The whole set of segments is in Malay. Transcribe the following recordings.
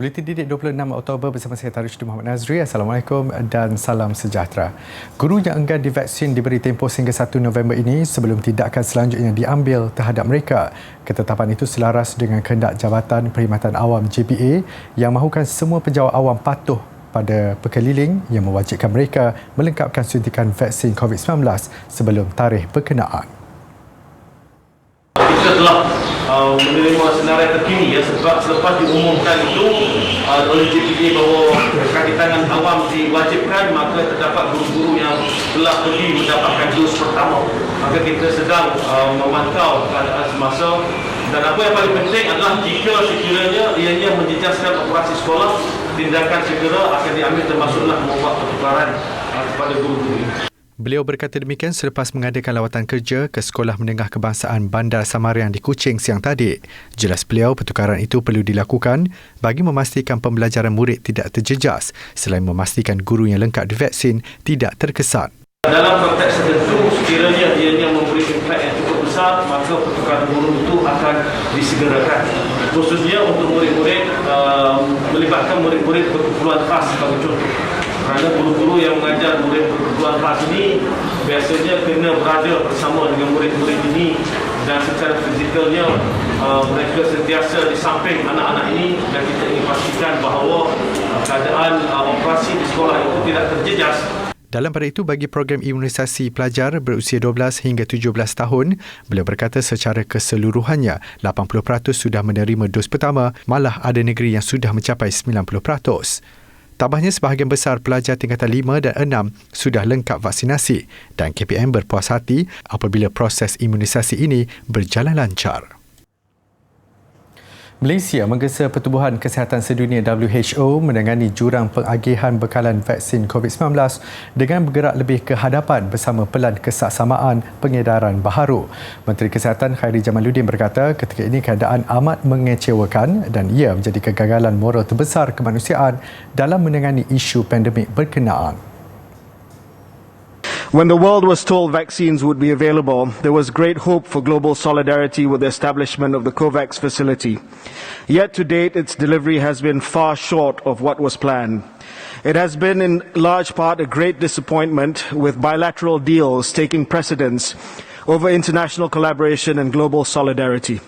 Buletin Didik 26 Oktober bersama saya Tarish Muhammad Nazri. Assalamualaikum dan salam sejahtera. Guru yang enggan divaksin diberi tempoh sehingga 1 November ini sebelum tindakan selanjutnya diambil terhadap mereka. Ketetapan itu selaras dengan kehendak Jabatan Perkhidmatan Awam JPA yang mahukan semua penjawat awam patuh pada perkeliling yang mewajibkan mereka melengkapkan suntikan vaksin COVID-19 sebelum tarikh berkenaan. Kita telah menerima senarai terkini ya, sebab selepas diumumkan itu oleh JPA bahawa kakitangan awam diwajibkan, maka terdapat guru-guru yang telah pergi mendapatkan dos pertama. Maka kita sedang memantau keadaan semasa, dan apa yang paling penting adalah jika sekiranya ianya menjejaskan operasi sekolah, tindakan segera akan diambil, termasuklah membuat pertukaran kepada guru-guru. Beliau berkata demikian selepas mengadakan lawatan kerja ke Sekolah Menengah Kebangsaan Bandar Samariang di Kuching siang tadi. Jelas beliau, pertukaran itu perlu dilakukan bagi memastikan pembelajaran murid tidak terjejas selain memastikan guru yang lengkap divaksin tidak terkesan. Dalam konteks tertentu, sekiranya ianya memberi impak yang cukup besar, maka pertukaran guru itu akan disegerakan. Khususnya untuk murid-murid, melibatkan murid-murid berkumpulan khas sebagai contoh. Kerana guru-guru yang mengajar murid berkumpulan khas ini biasanya kena berada bersama dengan murid-murid ini, dan secara fizikalnya mereka sentiasa di samping anak-anak ini, dan kita ingin pastikan bahawa keadaan operasi di sekolah itu tidak terjejas. Dalam pada itu, bagi program imunisasi pelajar berusia 12 hingga 17 tahun, beliau berkata secara keseluruhannya 80% sudah menerima dos pertama, malah ada negeri yang sudah mencapai 90%. Tambahnya, sebahagian besar pelajar tingkatan 5 dan 6 sudah lengkap vaksinasi dan KPM berpuas hati apabila proses imunisasi ini berjalan lancar. Malaysia menggesa Pertubuhan Kesihatan Sedunia WHO menangani jurang pengagihan bekalan vaksin COVID-19 dengan bergerak lebih ke hadapan bersama pelan kesaksamaan pengedaran baharu. Menteri Kesihatan Khairi Jamaluddin berkata ketika ini keadaan amat mengecewakan dan ia menjadi kegagalan moral terbesar kemanusiaan dalam menangani isu pandemik berkenaan. When the world was told vaccines would be available, there was great hope for global solidarity with the establishment of the COVAX facility. Yet to date, its delivery has been far short of what was planned. It has been in large part a great disappointment, with bilateral deals taking precedence over international collaboration and global solidarity.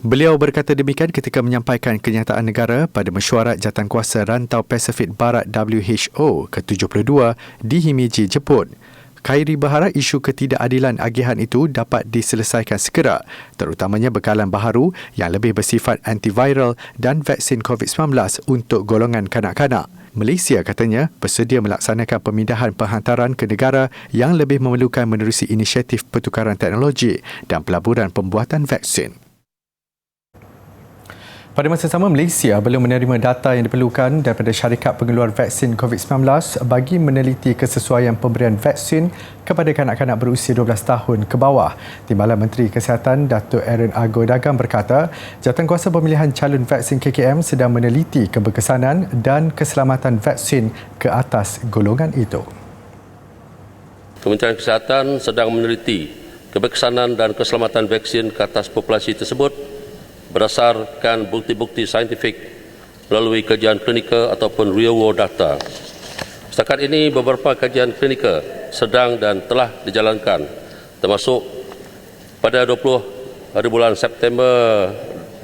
Beliau berkata demikian ketika menyampaikan kenyataan negara pada mesyuarat jawatankuasa Rantau Pasifik Barat WHO ke-72 di Himeji, Jepun. Khairi berharap isu ketidakadilan agihan itu dapat diselesaikan segera, terutamanya bekalan baharu yang lebih bersifat antiviral dan vaksin COVID-19 untuk golongan kanak-kanak. Malaysia katanya bersedia melaksanakan pemindahan penghantaran ke negara yang lebih memerlukan menerusi inisiatif pertukaran teknologi dan pelaburan pembuatan vaksin. Pada masa sama, Malaysia belum menerima data yang diperlukan daripada syarikat pengeluar vaksin COVID-19 bagi meneliti kesesuaian pemberian vaksin kepada kanak-kanak berusia 12 tahun ke bawah. Timbalan Menteri Kesihatan Datuk Aaron Argo Dagang berkata, Jawatankuasa Pemilihan Calon Vaksin KKM sedang meneliti keberkesanan dan keselamatan vaksin ke atas golongan itu. Kementerian Kesihatan sedang meneliti keberkesanan dan keselamatan vaksin ke atas populasi tersebut berdasarkan bukti-bukti saintifik melalui kajian klinikal ataupun real world data. Setakat ini beberapa kajian klinikal sedang dan telah dijalankan, termasuk pada 20 hari bulan September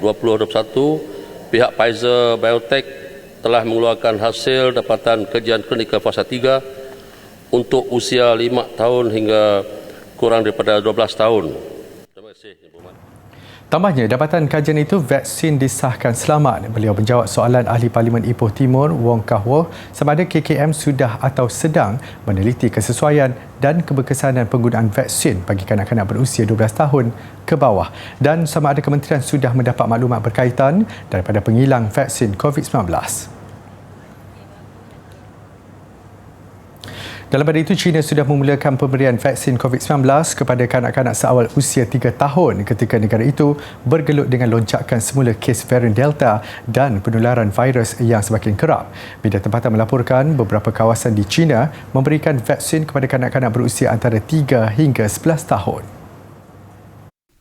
2021 pihak Pfizer BioNTech telah mengeluarkan hasil dapatan kajian klinikal fasa 3 untuk usia 5 tahun hingga kurang daripada 12 tahun. Terima kasih. Tambahnya, dapatan kajian itu vaksin disahkan selamat. Beliau menjawab soalan Ahli Parlimen Ipoh Timur, Wong Kah Woh, sama ada KKM sudah atau sedang meneliti kesesuaian dan keberkesanan penggunaan vaksin bagi kanak-kanak berusia 12 tahun ke bawah, dan sama ada kementerian sudah mendapat maklumat berkaitan daripada pengilang vaksin COVID-19. Dalam pada itu, China sudah memulakan pemberian vaksin COVID-19 kepada kanak-kanak seawal usia 3 tahun ketika negara itu bergelut dengan lonjakan semula kes varian Delta dan penularan virus yang semakin kerap. Media tempatan melaporkan beberapa kawasan di China memberikan vaksin kepada kanak-kanak berusia antara 3 hingga 11 tahun.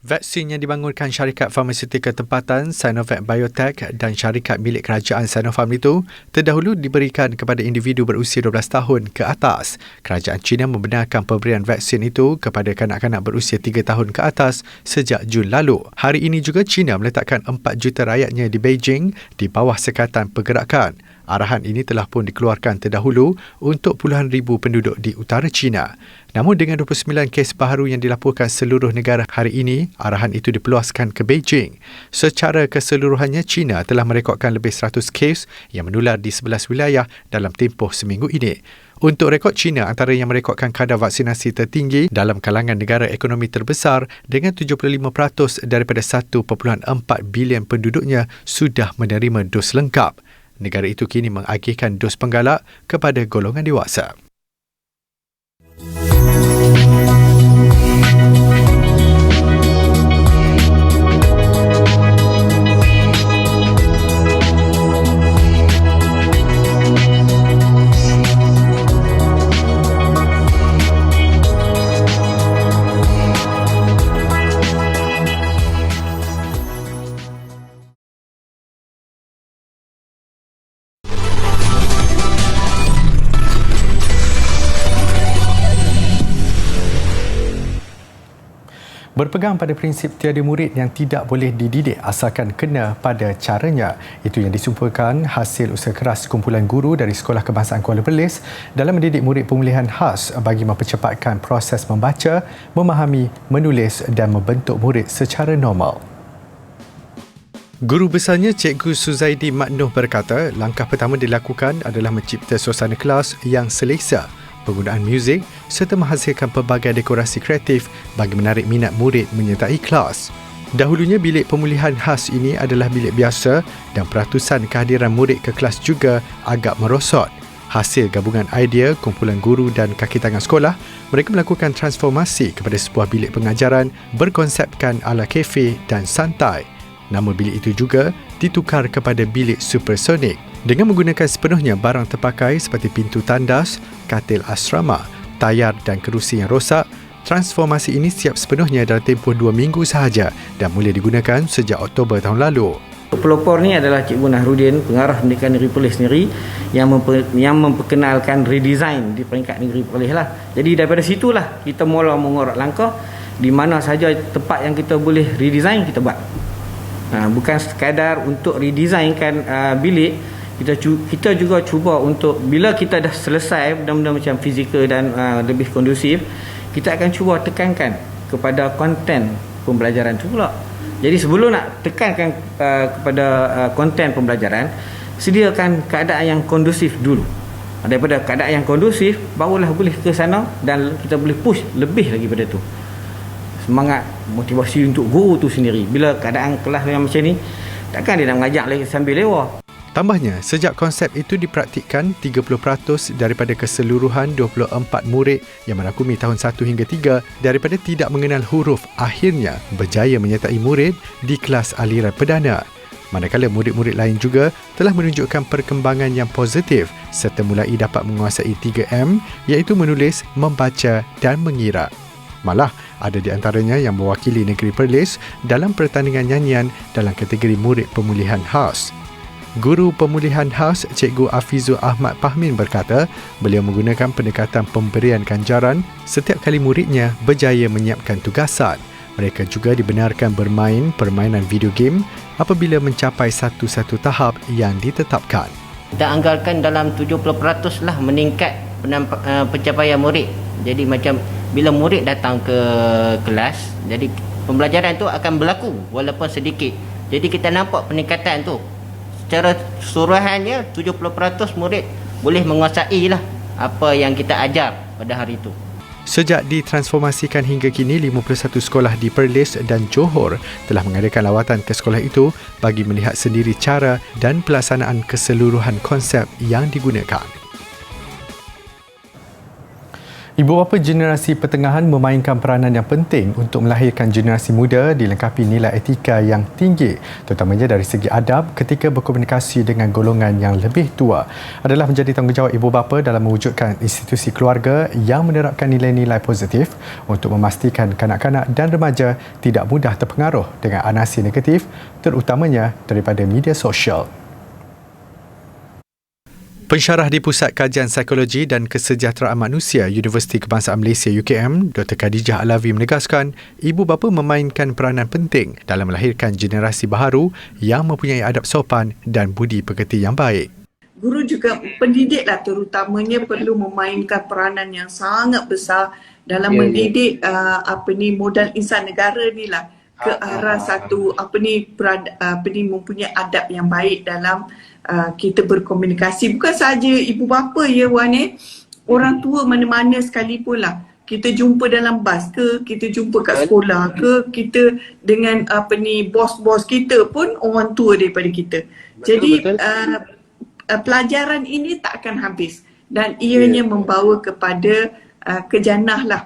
Vaksin yang dibangunkan syarikat farmaseutika tempatan Sinovac Biotech dan syarikat milik kerajaan Sinopharm itu terdahulu diberikan kepada individu berusia 12 tahun ke atas. Kerajaan China membenarkan pemberian vaksin itu kepada kanak-kanak berusia 3 tahun ke atas sejak Jun lalu. Hari ini juga China meletakkan 4 juta rakyatnya di Beijing di bawah sekatan pergerakan. Arahan ini telah pun dikeluarkan terdahulu untuk puluhan ribu penduduk di utara China. Namun dengan 29 kes baharu yang dilaporkan seluruh negara hari ini, arahan itu dipeluaskan ke Beijing. Secara keseluruhannya, China telah merekodkan lebih 100 kes yang menular di 11 wilayah dalam tempoh seminggu ini. Untuk rekod China antara yang merekodkan kadar vaksinasi tertinggi dalam kalangan negara ekonomi terbesar dengan 75% daripada 1.4 bilion penduduknya sudah menerima dos lengkap. Negara itu kini mengagihkan dos penggalak kepada golongan dewasa. Berpegang pada prinsip tiada murid yang tidak boleh dididik asalkan kena pada caranya. Itu yang disumpulkan hasil usaha keras kumpulan guru dari Sekolah Kebangsaan Kuala Perlis dalam mendidik murid pemulihan khas bagi mempercepatkan proses membaca, memahami, menulis dan membentuk murid secara normal. Guru besarnya Cikgu Suzaidi Maknoh berkata, langkah pertama dilakukan adalah mencipta suasana kelas yang selesa, penggunaan muzik serta menghasilkan pelbagai dekorasi kreatif bagi menarik minat murid menyertai kelas. Dahulunya bilik pemulihan khas ini adalah bilik biasa dan peratusan kehadiran murid ke kelas juga agak merosot. Hasil gabungan idea kumpulan guru dan kaki tangan sekolah, mereka melakukan transformasi kepada sebuah bilik pengajaran berkonsepkan ala kafe dan santai. Nama bilik itu juga ditukar kepada bilik supersonik dengan menggunakan sepenuhnya barang terpakai seperti pintu tandas, katil asrama, tayar dan kerusi yang rosak. Transformasi ini siap sepenuhnya dalam tempoh 2 minggu sahaja dan mula digunakan sejak Oktober tahun lalu. Pelopor ni adalah Cikgu Nahrudin, pengarah pendidikan negeri Perlis sendiri yang memperkenalkan redesign di peringkat negeri Perlis lah. Jadi daripada situlah kita mula mengorak langkah di mana sahaja tempat yang kita boleh redesign kita buat. Bukan sekadar untuk redesignkan bilik, kita juga cuba untuk bila kita dah selesai benda-benda macam fizikal dan lebih kondusif, kita akan cuba tekankan kepada konten pembelajaran tu pula. Jadi sebelum nak tekankan kepada konten pembelajaran, sediakan keadaan yang kondusif dulu. Daripada keadaan yang kondusif, barulah boleh ke sana dan kita boleh push lebih lagi pada tu. Semangat motivasi untuk guru tu sendiri. Bila keadaan kelas yang macam ni, takkan dia nak mengajak lagi sambil lewa. Tambahnya, sejak konsep itu dipraktikkan, 30% daripada keseluruhan 24 murid yang merakumi tahun 1 hingga 3 daripada tidak mengenal huruf akhirnya berjaya menyertai murid di kelas aliran perdana. Manakala murid-murid lain juga telah menunjukkan perkembangan yang positif serta mulai dapat menguasai 3M iaitu menulis, membaca dan mengira. Malah, ada di antaranya yang mewakili negeri Perlis dalam pertandingan nyanyian dalam kategori murid pemulihan khas. Guru pemulihan khas Cikgu Afizul Ahmad Pahmin berkata, beliau menggunakan pendekatan pemberian ganjaran setiap kali muridnya berjaya menyiapkan tugasan. Mereka juga dibenarkan bermain permainan video game apabila mencapai satu-satu tahap yang ditetapkan. Kita anggarkan dalam 70% lah meningkat pencapaian murid. Jadi macam bila murid datang ke kelas, jadi pembelajaran tu akan berlaku walaupun sedikit. Jadi kita nampak peningkatan tu. Secara keseluruhannya 70% murid boleh menguasai lah apa yang kita ajar pada hari itu. Sejak ditransformasikan hingga kini, 51 sekolah di Perlis dan Johor telah mengadakan lawatan ke sekolah itu bagi melihat sendiri cara dan pelaksanaan keseluruhan konsep yang digunakan. Ibu bapa generasi pertengahan memainkan peranan yang penting untuk melahirkan generasi muda dilengkapi nilai etika yang tinggi, terutamanya dari segi adab ketika berkomunikasi dengan golongan yang lebih tua. Adalah menjadi tanggungjawab ibu bapa dalam mewujudkan institusi keluarga yang menerapkan nilai-nilai positif untuk memastikan kanak-kanak dan remaja tidak mudah terpengaruh dengan anasi negatif, terutamanya daripada media sosial. Pensyarah di Pusat Kajian Psikologi dan Kesejahteraan Manusia Universiti Kebangsaan Malaysia UKM, Dr. Khadijah Alawi menegaskan, ibu bapa memainkan peranan penting dalam melahirkan generasi baharu yang mempunyai adab sopan dan budi pekerti yang baik. Guru juga pendidiklah terutamanya perlu memainkan peranan yang sangat besar dalam mendidik modal insan negara ni lah ke arah satu mempunyai adab yang baik dalam kita berkomunikasi. Bukan sahaja ibu bapa ya Wan, orang tua mana-mana sekalipun lah. Kita jumpa dalam bas ke, kita jumpa kat sekolah ke, kita dengan bos-bos kita pun orang tua daripada kita. Jadi pelajaran ini tak akan habis dan ianya membawa kepada kejanah lah.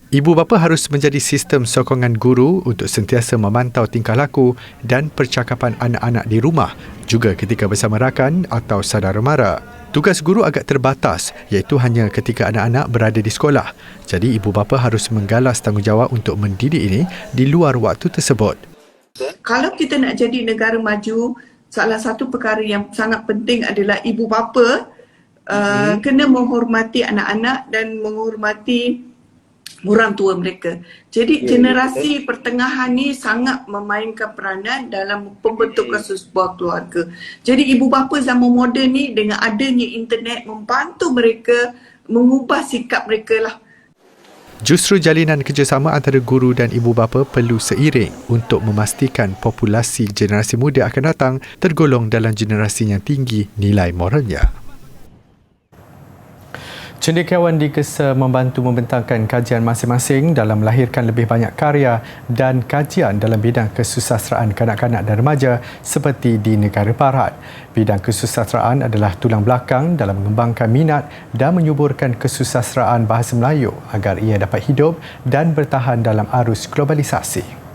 Ibu bapa harus menjadi sistem sokongan guru untuk sentiasa memantau tingkah laku dan percakapan anak-anak di rumah, juga ketika bersama rakan atau saudara mara. Tugas guru agak terbatas, iaitu hanya ketika anak-anak berada di sekolah. Jadi ibu bapa harus menggalas tanggungjawab untuk mendidik ini di luar waktu tersebut. Kalau kita nak jadi negara maju, salah satu perkara yang sangat penting adalah ibu bapa kena menghormati anak-anak dan menghormati orang tua mereka. Jadi generasi pertengahan ni sangat memainkan peranan dalam pembentukan sebuah keluarga. Jadi ibu bapa zaman moden ni dengan adanya internet membantu mereka mengubah sikap mereka lah. Justru jalinan kerjasama antara guru dan ibu bapa perlu seiring untuk memastikan populasi generasi muda akan datang tergolong dalam generasi yang tinggi nilai moralnya. Cendekiawan digesa membantu membentangkan kajian masing-masing dalam melahirkan lebih banyak karya dan kajian dalam bidang kesusasteraan kanak-kanak dan remaja seperti di negara barat. Bidang kesusasteraan adalah tulang belakang dalam mengembangkan minat dan menyuburkan kesusasteraan bahasa Melayu agar ia dapat hidup dan bertahan dalam arus globalisasi.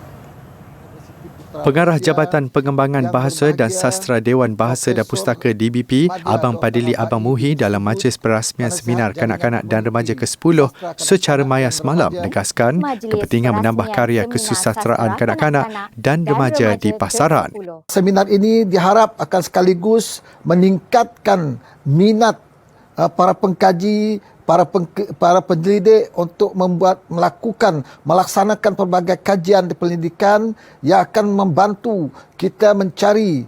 Pengarah Jabatan Pengembangan Bahasa dan Sastra Dewan Bahasa dan Pustaka DBP, Abang Padili Abang Muhi dalam majlis perasmian seminar kanak-kanak dan remaja ke-10 secara maya semalam menegaskan kepentingan menambah karya kesusasteraan kanak-kanak dan remaja di pasaran. Seminar ini diharap akan sekaligus meningkatkan minat para pengkaji, para penyelidik untuk melaksanakan pelbagai kajian di pendidikan yang akan membantu kita mencari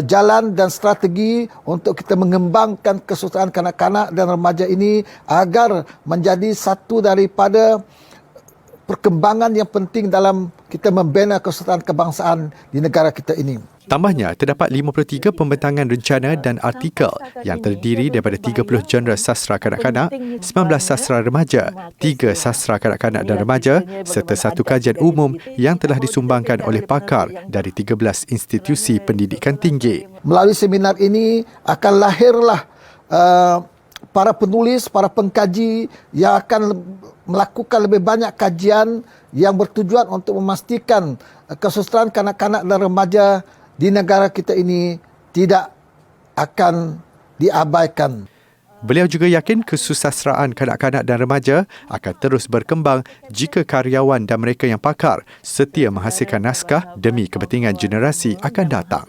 jalan dan strategi untuk kita mengembangkan kesusasteraan kanak-kanak dan remaja ini agar menjadi satu daripada perkembangan yang penting dalam kita membina kesusasteraan kebangsaan di negara kita ini. Tambahnya, terdapat 53 pembentangan rencana dan artikel yang terdiri daripada 30 genre sastra kanak-kanak, 19 sastra remaja, 3 sastra kanak-kanak dan remaja serta 1 kajian umum yang telah disumbangkan oleh pakar dari 13 institusi pendidikan tinggi. Melalui seminar ini akan lahirlah para penulis, para pengkaji yang akan melakukan lebih banyak kajian yang bertujuan untuk memastikan kesusasteraan kanak-kanak dan remaja di negara kita ini tidak akan diabaikan. Beliau juga yakin kesusasteraan kanak-kanak dan remaja akan terus berkembang jika karyawan dan mereka yang pakar setia menghasilkan naskah demi kepentingan generasi akan datang.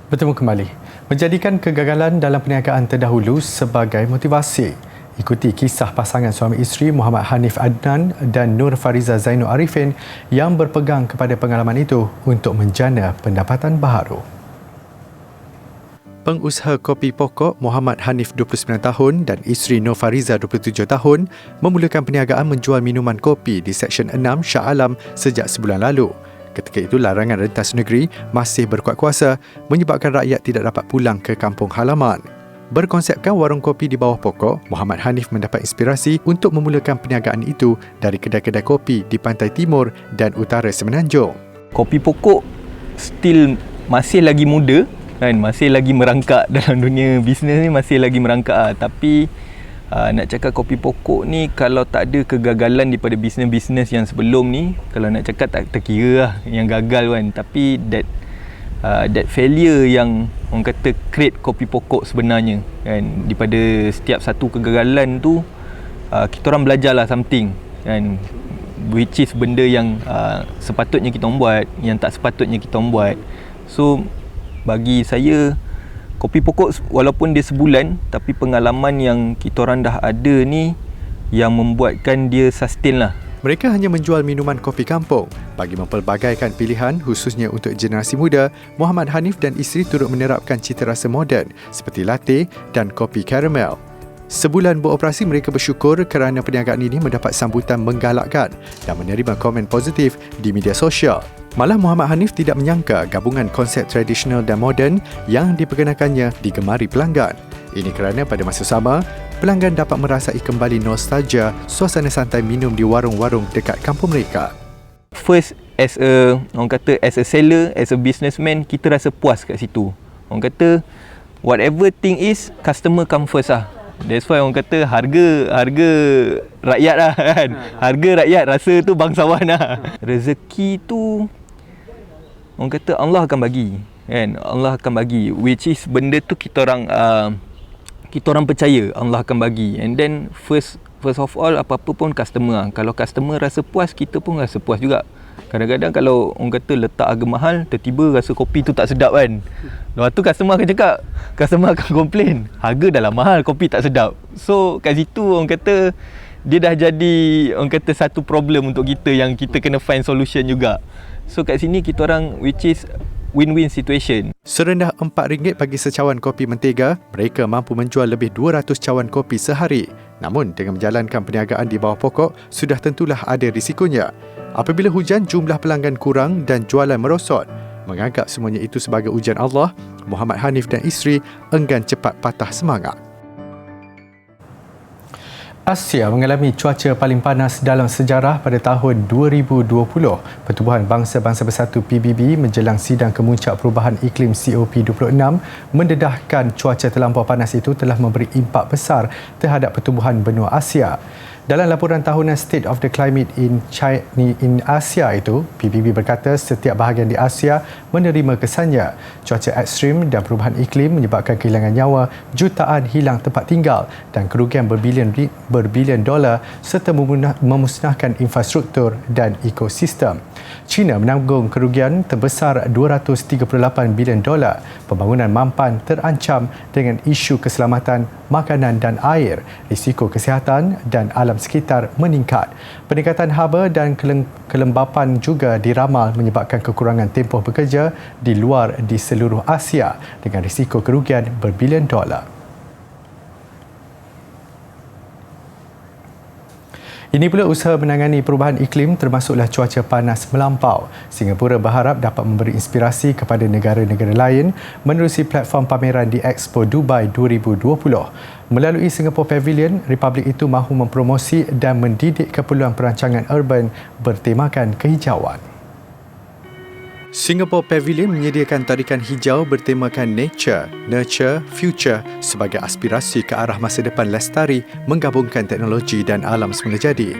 Bertemu kembali. Menjadikan kegagalan dalam perniagaan terdahulu sebagai motivasi. Ikuti kisah pasangan suami isteri Muhammad Hanif Adnan dan Nur Fariza Zainul Arifin yang berpegang kepada pengalaman itu untuk menjana pendapatan baharu. Pengusaha kopi pokok Muhammad Hanif 29 tahun dan isteri Nur Fariza 27 tahun memulakan perniagaan menjual minuman kopi di Seksyen 6 Shah Alam sejak sebulan lalu. Ketika itu larangan rentas negeri masih berkuat kuasa menyebabkan rakyat tidak dapat pulang ke kampung halaman. Berkonsepkan warung kopi di bawah pokok, Muhammad Hanif mendapat inspirasi untuk memulakan perniagaan itu dari kedai-kedai kopi di pantai timur dan utara Semenanjung. Kopi pokok still masih lagi muda kan, masih lagi merangkak dalam dunia bisnes ni, masih lagi merangkak tapi nak cakap kopi pokok ni kalau tak ada kegagalan daripada bisnes-bisnes yang sebelum ni, kalau nak cakap tak terkira lah yang gagal kan, tapi that failure yang orang kata create kopi pokok sebenarnya kan, daripada setiap satu kegagalan tu kita orang belajarlah something kan, which is benda yang sepatutnya kita buat, yang tak sepatutnya kita buat. So bagi saya kopi pokok walaupun dia sebulan, tapi pengalaman yang kita orang dah ada ni yang membuatkan dia sustain lah. Mereka hanya menjual minuman kopi kampung. Bagi mempelbagaikan pilihan khususnya untuk generasi muda, Muhammad Hanif dan isteri turut menerapkan cita rasa moden seperti latte dan kopi karamel. Sebulan beroperasi, mereka bersyukur kerana perniagaan ini mendapat sambutan menggalakkan dan menerima komen positif di media sosial. Malah Muhammad Hanif tidak menyangka gabungan konsep tradisional dan moden yang diperkenalkannya digemari pelanggan. Ini kerana pada masa sama, pelanggan dapat merasai kembali nostalgia suasana santai minum di warung-warung dekat kampung mereka. First, as a seller, as a businessman, kita rasa puas kat situ. Orang kata, whatever thing is, customer come first lah. That's why orang kata harga rakyat lah kan. Harga rakyat rasa tu bangsawan lah. Rezeki tu orang kata Allah akan bagi kan. Allah akan bagi, which is benda tu kita orang percaya Allah akan bagi. And then first of all, apa-apa pun customer lah. Kalau customer rasa puas, kita pun rasa puas juga. Kadang-kadang kalau orang kata letak harga mahal, tiba-tiba rasa kopi tu tak sedap kan. Lepas tu customer akan cakap, customer akan komplain, harga dah lah mahal, kopi tak sedap. So kat situ orang kata dia dah jadi orang kata satu problem untuk kita yang kita kena find solution juga. So kat sini kita orang, which is win-win situation. Serendah RM4 bagi secawan kopi mentega, mereka mampu menjual lebih 200 cawan kopi sehari. Namun dengan menjalankan perniagaan di bawah pokok, sudah tentulah ada risikonya. Apabila hujan, jumlah pelanggan kurang dan jualan merosot. Menganggap semuanya itu sebagai ujian Allah, Muhammad Hanif dan isteri enggan cepat patah semangat. Asia mengalami cuaca paling panas dalam sejarah pada tahun 2020. Pertubuhan Bangsa-Bangsa Bersatu PBB menjelang sidang kemuncak perubahan iklim COP26 mendedahkan cuaca terlampau panas itu telah memberi impak besar terhadap pertumbuhan benua Asia. Dalam laporan tahunan State of the Climate in Asia itu, PBB berkata setiap bahagian di Asia menerima kesannya. Cuaca ekstrim dan perubahan iklim menyebabkan kehilangan nyawa, jutaan hilang tempat tinggal dan kerugian berbilion dolar serta memusnahkan infrastruktur dan ekosistem. China menanggung kerugian terbesar $238 bilion. Pembangunan mampan terancam dengan isu keselamatan makanan dan air, risiko kesihatan dan alam sekitar meningkat. Peningkatan haba dan kelembapan juga diramal menyebabkan kekurangan tempoh bekerja di luar di seluruh Asia dengan risiko kerugian berbilion dolar. Ini pula usaha menangani perubahan iklim termasuklah cuaca panas melampau. Singapura berharap dapat memberi inspirasi kepada negara-negara lain menerusi platform pameran di Expo Dubai 2020. Melalui Singapore Pavilion, republik itu mahu mempromosi dan mendidik keperluan perancangan urban bertemakan kehijauan. Singapore Pavilion menyediakan tarikan hijau bertemakan Nature, Nurture, Future sebagai aspirasi ke arah masa depan lestari menggabungkan teknologi dan alam semula jadi.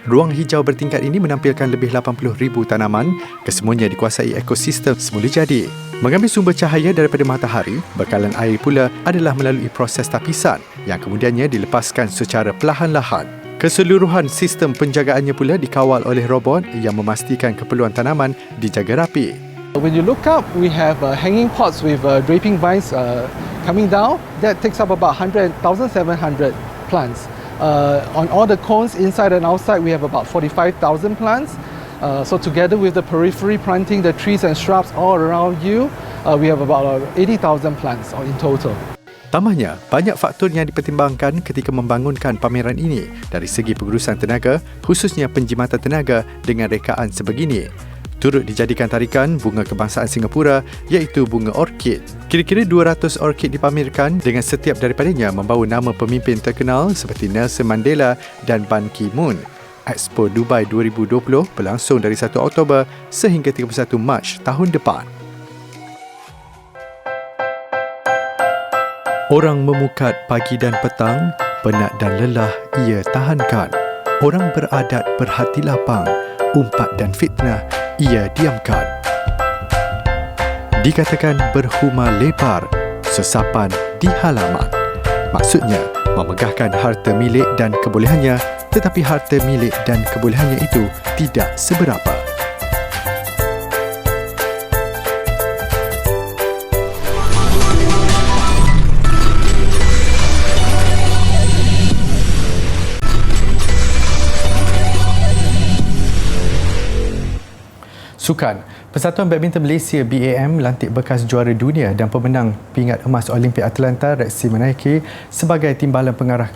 Ruang hijau bertingkat ini menampilkan lebih 80,000 tanaman, kesemuanya dikuasai ekosistem semula jadi. Mengambil sumber cahaya daripada matahari, bekalan air pula adalah melalui proses tapisan yang kemudiannya dilepaskan secara perlahan-lahan. Keseluruhan sistem penjagaannya pula dikawal oleh robot yang memastikan keperluan tanaman dijaga rapi. When you look up, we have hanging pots with draping vines coming down. That takes up about 1,700 plants. On all the cones, inside and outside, we have about 45,000 plants. So together with the periphery planting, the trees and shrubs all around you, we have about 80,000 plants in total. Tambahnya, banyak faktor yang dipertimbangkan ketika membangunkan pameran ini dari segi pengurusan tenaga, khususnya penjimatan tenaga dengan rekaan sebegini. Turut dijadikan tarikan bunga kebangsaan Singapura iaitu bunga orkid. Kira-kira 200 orkid dipamerkan dengan setiap daripadanya membawa nama pemimpin terkenal seperti Nelson Mandela dan Ban Ki-moon. Expo Dubai 2020 berlangsung dari 1 Oktober sehingga 31 Mac tahun depan. Orang memukat pagi dan petang, penat dan lelah ia tahankan. Orang beradat berhati lapang, umpat dan fitnah ia diamkan. Dikatakan berhuma lebar, sesapan di halaman. Maksudnya, memegahkan harta milik dan kebolehannya, tetapi harta milik dan kebolehannya itu tidak seberapa. Sukan. Persatuan Badminton Malaysia BAM lantik bekas juara dunia dan pemenang pingat emas Olimpik Atlanta Rexy Menaiki sebagai timbalan pengarah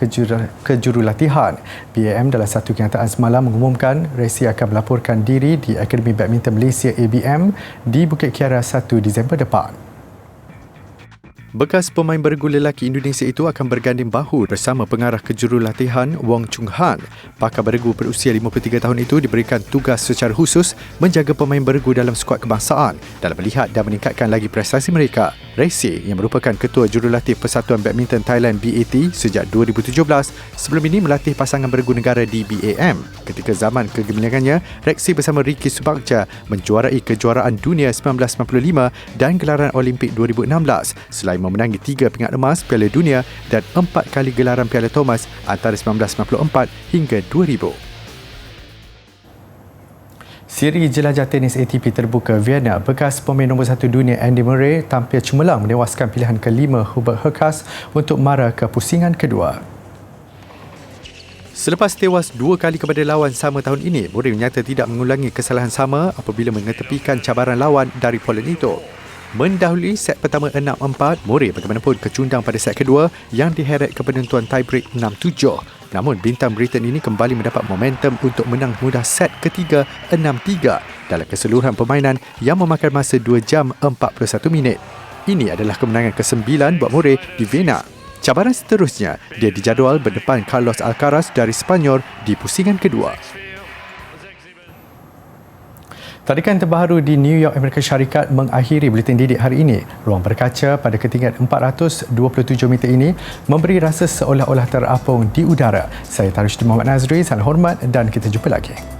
kejurulatihan. BAM dalam satu kenyataan semalam mengumumkan Rexy akan melaporkan diri di Akademi Badminton Malaysia ABM di Bukit Kiara 1 Disember depan. Bekas pemain bergu lelaki Indonesia itu akan berganding bahu bersama pengarah kejurulatihan Wong Chung Han. Pakar bergu berusia 53 tahun itu diberikan tugas secara khusus menjaga pemain bergu dalam skuad kebangsaan dalam melihat dan meningkatkan lagi prestasi mereka. Rexy yang merupakan ketua jurulatih Persatuan Badminton Thailand BAT sejak 2017 sebelum ini melatih pasangan bergu negara di BAM. Ketika zaman kegemilangannya, Rexy bersama Ricky Subakja menjuarai kejuaraan dunia 1995 dan gelaran Olimpik 2016 selain memenangi 3 pingat emas Piala Dunia dan 4 kali gelaran Piala Thomas antara 1994 hingga 2000. Siri jelajah tenis ATP terbuka Vienna, bekas pemain nombor 1 dunia Andy Murray tampil cemerlang menewaskan pilihan kelima Hubert Hurkacz untuk mara ke pusingan kedua. Selepas tewas 2 kali kepada lawan sama tahun ini, Murray menyata tidak mengulangi kesalahan sama apabila mengetepikan cabaran lawan dari Poland itu. Mendahului set pertama 6-4, Murray bagaimanapun kecundang pada set kedua yang diheret ke penentuan tiebreak 6-7. Namun bintang Britain ini kembali mendapat momentum untuk menang mudah set ketiga 6-3 dalam keseluruhan permainan yang memakan masa 2 jam 41 minit. Ini adalah kemenangan ke-9 buat Murray di Vienna. Cabaran seterusnya, dia dijadual berdepan Carlos Alcaraz dari Sepanyol di pusingan kedua. Tarikan terbaru di New York, Amerika Syarikat mengakhiri buletin didik hari ini. Ruang berkaca pada ketinggian 427 meter ini memberi rasa seolah-olah terapung di udara. Saya Tarusydi Muhammad Nazri, salam hormat dan kita jumpa lagi.